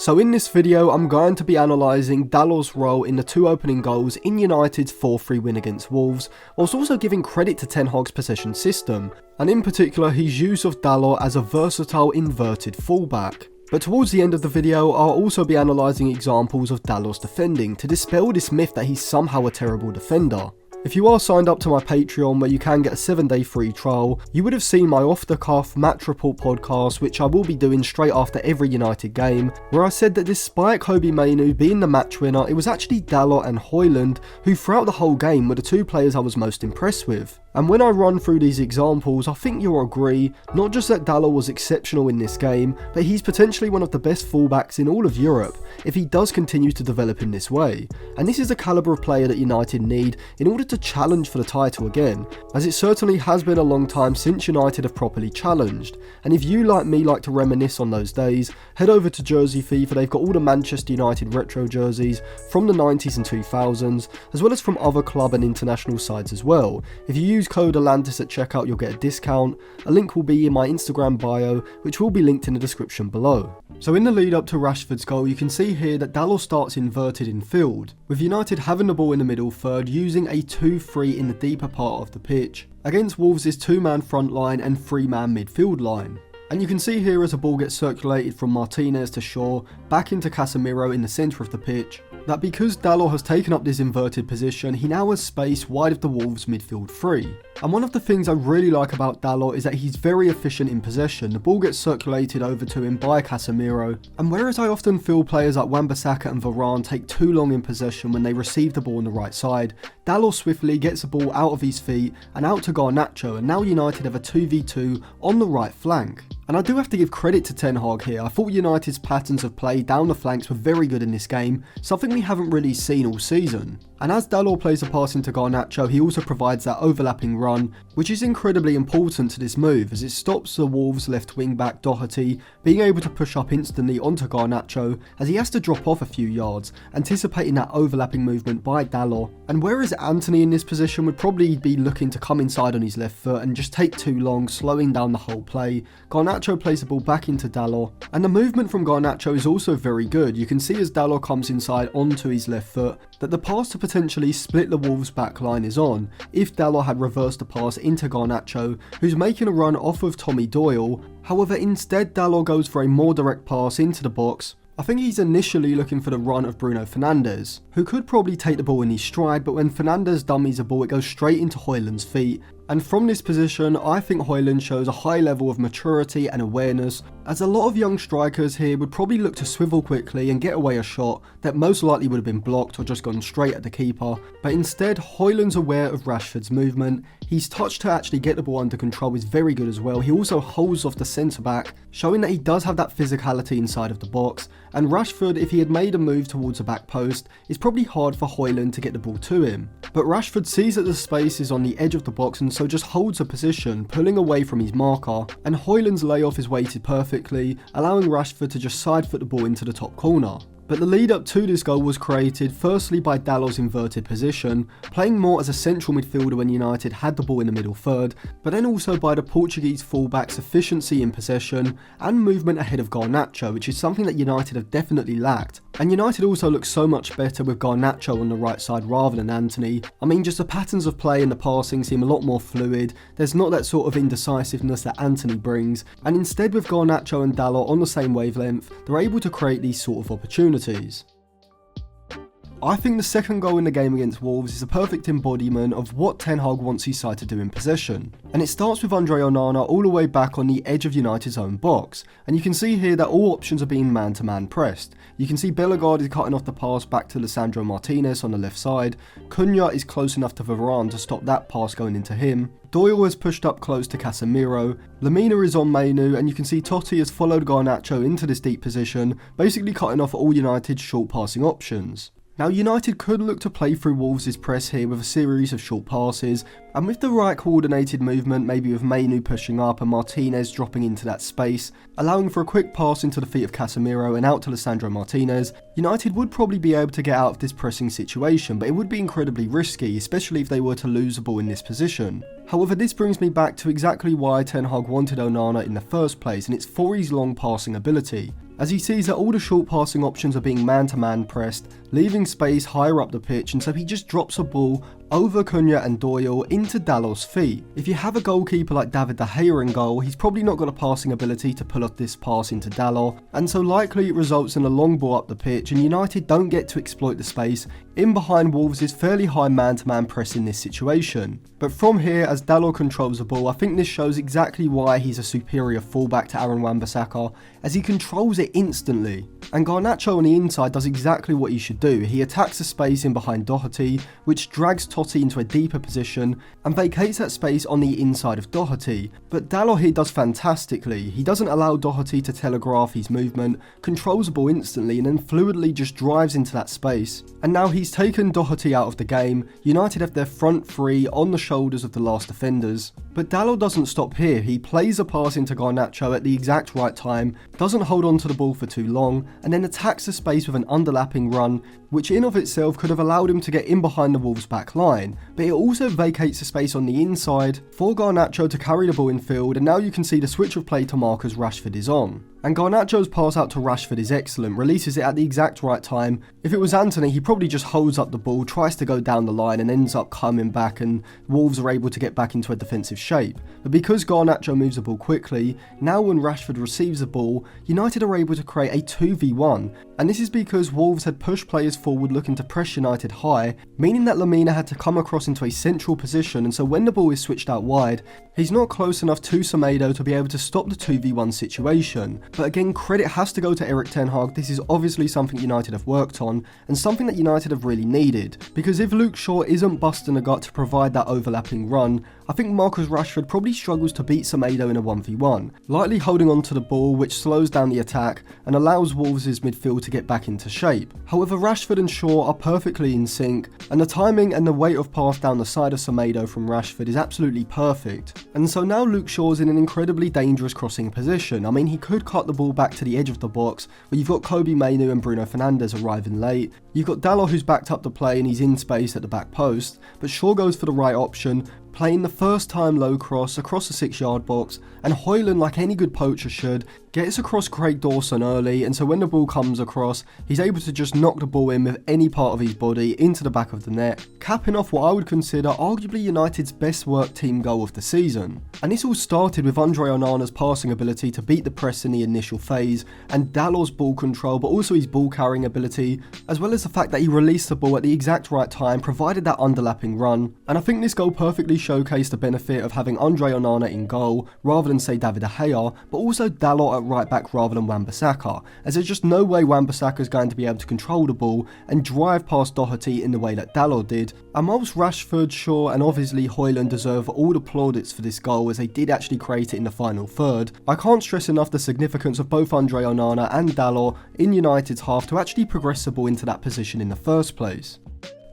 So in this video, I'm going to be analysing Dalot's role in the two opening goals in United's 4-3 win against Wolves, whilst also giving credit to Ten Hag's possession system, and in particular his use of Dalot as a versatile inverted fullback. But towards the end of the video, I'll also be analysing examples of Dalot's defending to dispel this myth that he's somehow a terrible defender. If you are signed up to my Patreon where you can get a 7-day free trial, you would have seen my off-the-cuff match report podcast, which I will be doing straight after every United game, where I said that despite Kobbie Mainoo being the match winner, it was actually Dalot and Hojlund who throughout the whole game were the two players I was most impressed with. And when I run through these examples, I think you'll agree, not just that Dalot was exceptional in this game, but he's potentially one of the best fullbacks in all of Europe, if he does continue to develop in this way. And this is the calibre of player that United need in order to challenge for the title again, as it certainly has been a long time since United have properly challenged. And if you like me like to reminisce on those days, head over to Jersey FIFA, they've got all the Manchester United retro jerseys from the 90s and 2000s, as well as from other club and international sides as well. If you use code Atlantis at checkout, you'll get a discount. A link will be in my Instagram bio, which will be linked in the description below. So in the lead up to Rashford's goal, you can see here that Dalot starts inverted in field, with United having the ball in the middle third, using a 2-3 in the deeper part of the pitch, against Wolves' 2-man front line and 3-man midfield line. And you can see here as the ball gets circulated from Martinez to Shaw, back into Casemiro in the centre of the pitch, that because Dalot has taken up this inverted position, he now has space wide of the Wolves midfield three. And one of the things I really like about Dalot is that he's very efficient in possession. The ball gets circulated over to him by Casemiro, and whereas I often feel players like Wan-Bissaka and Varane take too long in possession when they receive the ball on the right side, Dalot swiftly gets the ball out of his feet and out to Garnacho, and now United have a 2v2 on the right flank. And I do have to give credit to Ten Hag here. I thought United's patterns of play down the flanks were very good in this game, something we haven't really seen all season. And as Dalot plays a pass into Garnacho, he also provides that overlapping run, which is incredibly important to this move as it stops the Wolves left wing back Doherty being able to push up instantly onto Garnacho, as he has to drop off a few yards, anticipating that overlapping movement by Dalot. And whereas Antony in this position would probably be looking to come inside on his left foot and just take too long, slowing down the whole play, Garnacho plays the ball back into Dalot, and the movement from Garnacho is also very good. You can see as Dalot comes inside onto his left foot that the pass to potentially split the Wolves back line is on, if Dalot had reversed the pass into Garnacho, who's making a run off of Tommy Doyle. However, instead Dalot goes for a more direct pass into the box. I think he's initially looking for the run of Bruno Fernandes, who could probably take the ball in his stride, but when Fernandes dummies the ball, it goes straight into Hojlund's feet. And from this position, I think Hojlund shows a high level of maturity and awareness, as a lot of young strikers here would probably look to swivel quickly and get away a shot that most likely would have been blocked or just gone straight at the keeper. But instead, Hojlund's aware of Rashford's movement. His touch to actually get the ball under control is very good as well. He also holds off the centre-back, showing that he does have that physicality inside of the box. And Rashford, if he had made a move towards the back post, it's probably hard for Hojlund to get the ball to him. But Rashford sees that the space is on the edge of the box and so just holds a position, pulling away from his marker, and Hojlund's layoff is weighted perfectly, allowing Rashford to just side foot the ball into the top corner. But the lead up to this goal was created firstly by Dalot's inverted position, playing more as a central midfielder when United had the ball in the middle third, but then also by the Portuguese fullback's efficiency in possession and movement ahead of Garnacho, which is something that United have definitely lacked. And United also looks so much better with Garnacho on the right side rather than Antony. I mean, just the patterns of play and the passing seem a lot more fluid. There's not that sort of indecisiveness that Antony brings, and instead with Garnacho and Dalot on the same wavelength, they're able to create these sort of opportunities. I think the second goal in the game against Wolves is a perfect embodiment of what Ten Hag wants his side to do in possession. And it starts with Andre Onana all the way back on the edge of United's own box. And you can see here that all options are being man-to-man pressed. You can see Bellegarde is cutting off the pass back to Lisandro Martinez on the left side. Cunha is close enough to Varane to stop that pass going into him. Doyle has pushed up close to Casemiro. Lemina is on Mainoo, and you can see Totti has followed Garnacho into this deep position, basically cutting off all United's short passing options. Now United could look to play through Wolves' press here with a series of short passes, and with the right coordinated movement, maybe with Mainoo pushing up and Martinez dropping into that space, allowing for a quick pass into the feet of Casemiro and out to Lisandro Martinez, United would probably be able to get out of this pressing situation, but it would be incredibly risky, especially if they were to lose the ball in this position. However, this brings me back to exactly why Ten Hag wanted Onana in the first place, and it's for his long passing ability. as he sees that all the short passing options are being man-to-man pressed, leaving space higher up the pitch, and so he just drops a ball over Cunha and Doyle into Dalot's feet. If you have a goalkeeper like David De Gea in goal, he's probably not got a passing ability to pull off this pass into Dalot, and so likely it results in a long ball up the pitch, and United don't get to exploit the space in behind Wolves' fairly high man-to-man press in this situation. But from here, as Dalot controls the ball, I think this shows exactly why he's a superior fullback to Aaron Wan-Bissaka, as he controls it instantly. And Garnacho on the inside does exactly what he should do. He attacks the space in behind Doherty, which drags Totti into a deeper position and vacates that space on the inside of Doherty. But Dalot here does fantastically. He doesn't allow Doherty to telegraph his movement, controls the ball instantly, and then fluidly just drives into that space. And now he's taken Doherty out of the game. United have their front three on the shoulders of the last defenders. But Dalot doesn't stop here. He plays a pass into Garnacho at the exact right time, doesn't hold on to the ball for too long, and then attacks the space with an underlapping run, which in of itself could have allowed him to get in behind the Wolves back line, but it also vacates the space on the inside for Garnacho to carry the ball in field, and now you can see the switch of play to Marcus Rashford is on. And Garnacho's pass out to Rashford is excellent, releases it at the exact right time. If it was Anthony, he probably just holds up the ball, tries to go down the line and ends up coming back, and Wolves are able to get back into a defensive shape. But because Garnacho moves the ball quickly, now when Rashford receives the ball, United are able to create a 2v1, and this is because Wolves had pushed players forward looking to press United high, meaning that Lamina had to come across into a central position, and so when the ball is switched out wide, he's not close enough to Semedo to be able to stop the 2v1 situation. But again, credit has to go to Erik ten Hag. This is obviously something United have worked on, and something that United have really needed, because if Luke Shaw isn't busting a gut to provide that overlapping run, I think Marcus Rashford probably struggles to beat Semedo in a 1v1, lightly holding on to the ball, which slows down the attack and allows Wolves' midfield to get back into shape. However, Rashford and Shaw are perfectly in sync, and the timing and the weight of pass down the side of Semedo from Rashford is absolutely perfect. And so now Luke Shaw's in an incredibly dangerous crossing position. I mean, he could cut the ball back to the edge of the box, but you've got Kobe Mainoo and Bruno Fernandes arriving late. You've got Dalot who's backed up the play and he's in space at the back post, but Shaw goes for the right option, playing the first time low cross across the 6-yard box, and Hojlund, like any good poacher should, gets across Craig Dawson early, and so when the ball comes across, he's able to just knock the ball in with any part of his body into the back of the net, capping off what I would consider arguably United's best worked team goal of the season. And this all started with Andre Onana's passing ability to beat the press in the initial phase, and Dalot's ball control, but also his ball carrying ability, as well as the fact that he released the ball at the exact right time, provided that underlapping run. And I think this goal perfectly showcased the benefit of having Andre Onana in goal rather than say David De Gea, but also Dalot at right back rather than Wan-Bissaka, as there's just no way Wan-Bissaka is going to be able to control the ball and drive past Doherty in the way that Dalot did. And whilst Rashford, Shaw and obviously Hojlund deserve all the plaudits for this goal, as they did actually create it in the final third, I can't stress enough the significance of both Andre Onana and Dalot in United's half to actually progress the ball into that position in the first place.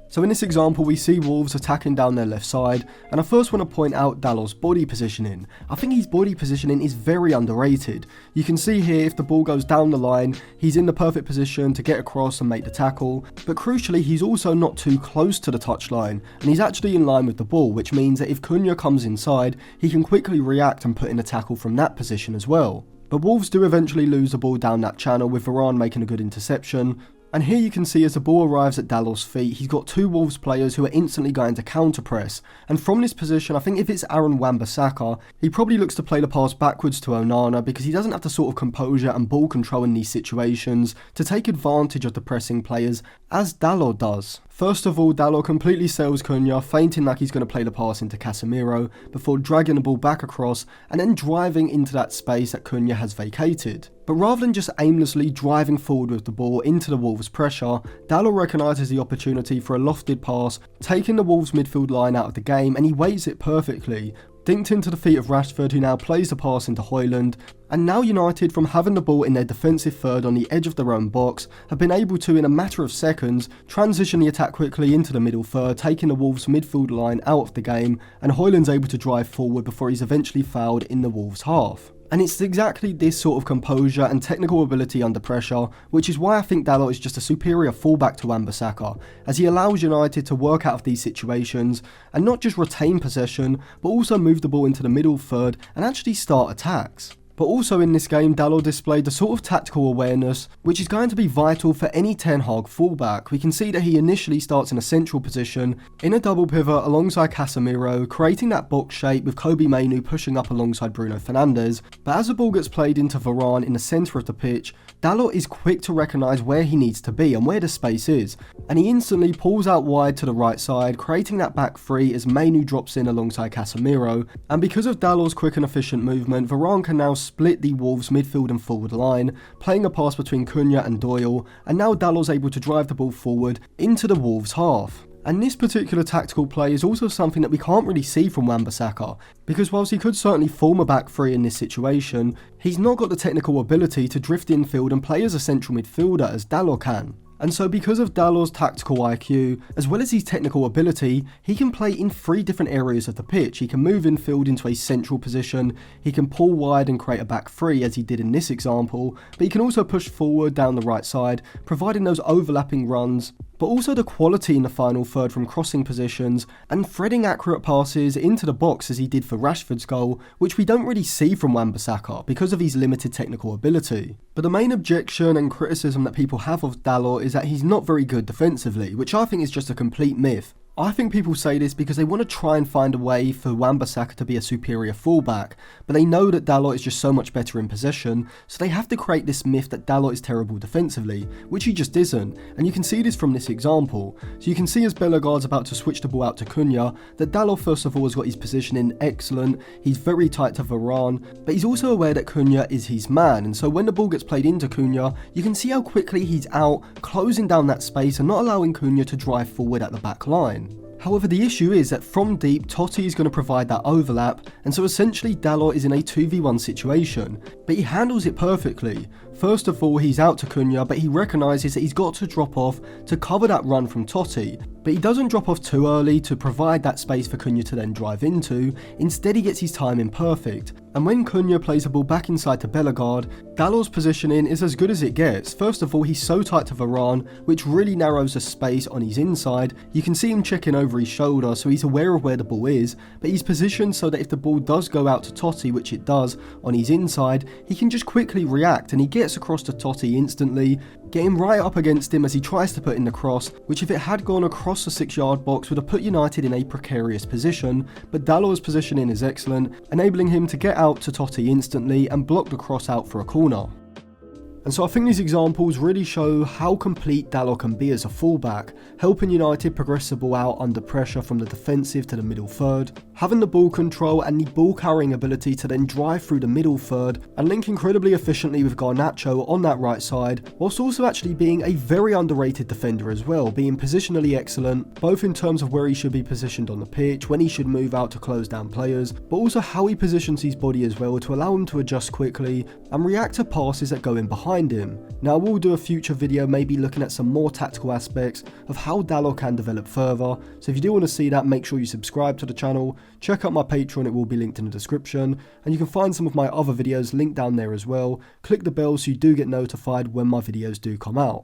So in this example, we see Wolves attacking down their left side, and I first want to point out Dalot's body positioning. I think his body positioning is very underrated. You can see here if the ball goes down the line, he's in the perfect position to get across and make the tackle, but crucially he's also not too close to the touchline, and he's actually in line with the ball, which means that if Cunha comes inside, he can quickly react and put in a tackle from that position as well. But Wolves do eventually lose the ball down that channel, with Varane making a good interception. And here you can see as the ball arrives at Dalot's feet, he's got two Wolves players who are instantly going to counter press. And from this position, I think if it's Aaron Wan-Bissaka, he probably looks to play the pass backwards to Onana, because he doesn't have the sort of composure and ball control in these situations to take advantage of the pressing players as Dalot does. First of all, Dalot completely sails Cunha, feinting like he's going to play the pass into Casemiro before dragging the ball back across and then driving into that space that Cunha has vacated. But rather than just aimlessly driving forward with the ball into the Wolves pressure, Dalot recognises the opportunity for a lofted pass, taking the Wolves midfield line out of the game, and he weights it perfectly. Dinked into the feet of Rashford, who now plays the pass into Hojlund, and now United, from having the ball in their defensive third on the edge of their own box, have been able to, in a matter of seconds, transition the attack quickly into the middle third, taking the Wolves midfield line out of the game, and Hojlund's able to drive forward before he's eventually fouled in the Wolves half. And it's exactly this sort of composure and technical ability under pressure, which is why I think Dalot is just a superior fullback to Wan-Bissaka, as he allows United to work out of these situations and not just retain possession, but also move the ball into the middle third and actually start attacks. But also in this game, Dalot displayed the sort of tactical awareness which is going to be vital for any Ten Hag fullback. We can see that he initially starts in a central position in a double pivot alongside Casemiro, creating that box shape with Kobbie Mainoo pushing up alongside Bruno Fernandes. But as the ball gets played into Varane in the centre of the pitch, Dalot is quick to recognise where he needs to be and where the space is, and he instantly pulls out wide to the right side, creating that back three as Mainoo drops in alongside Casemiro. And because of Dalot's quick and efficient movement, Varane can now split the Wolves midfield and forward line, playing a pass between Cunha and Doyle, and now Dalot's able to drive the ball forward into the Wolves half. And this particular tactical play is also something that we can't really see from Wan-Bissaka, because whilst he could certainly form a back three in this situation, he's not got the technical ability to drift infield and play as a central midfielder as Dalot can. And so because of Dalot's tactical IQ, as well as his technical ability, he can play in 3 different areas of the pitch. He can move infield into a central position, he can pull wide and create a back three as he did in this example, but he can also push forward down the right side, providing those overlapping runs, but also the quality in the final third from crossing positions and threading accurate passes into the box as he did for Rashford's goal, which we don't really see from Wan-Bissaka because of his limited technical ability. But the main objection and criticism that people have of Dalot is that he's not very good defensively, which I think is just a complete myth. I think people say this because they want to try and find a way for Wan-Bissaka to be a superior fullback, but they know that Dalot is just so much better in possession, so they have to create this myth that Dalot is terrible defensively, which he just isn't, and you can see this from this example. So you can see as Bellegarde's about to switch the ball out to Cunha, that Dalot first of all has got his positioning excellent, he's very tight to Varane, but he's also aware that Cunha is his man, and so when the ball gets played into Cunha, you can see how quickly he's out, closing down that space and not allowing Cunha to drive forward at the back line. However, the issue is that from deep, Totti is going to provide that overlap, and so essentially Dalot is in a 2v1 situation, but he handles it perfectly. First of all, he's out to Cunha, but he recognises that he's got to drop off to cover that run from Totti, but he doesn't drop off too early to provide that space for Cunha to then drive into. Instead, he gets his timing perfect. And when Cunha plays the ball back inside to Bellegarde, Dalot's positioning is as good as it gets. First of all, he's so tight to Varane, which really narrows the space on his inside. You can see him checking over his shoulder, so he's aware of where the ball is, but he's positioned so that if the ball does go out to Totti, which it does, on his inside, he can just quickly react, and he gets across to Totti instantly, getting right up against him as he tries to put in the cross, which if it had gone across the 6-yard box would have put United in a precarious position, but Dalot's positioning is excellent, enabling him to get out to Totti instantly and block the cross out for a corner. And so I think these examples really show how complete Dalot can be as a fullback, helping United progress the ball out under pressure from the defensive to the middle third, having the ball control and the ball carrying ability to then drive through the middle third and link incredibly efficiently with Garnacho on that right side, whilst also actually being a very underrated defender as well, being positionally excellent, both in terms of where he should be positioned on the pitch, when he should move out to close down players, but also how he positions his body as well to allow him to adjust quickly and react to passes that go in behind him. Now, we'll do a future video maybe looking at some more tactical aspects of how Dalot can develop further, so if you do want to see that, make sure you subscribe to the channel, check out my Patreon, it will be linked in the description, and you can find some of my other videos linked down there as well. Click the bell so you do get notified when my videos do come out.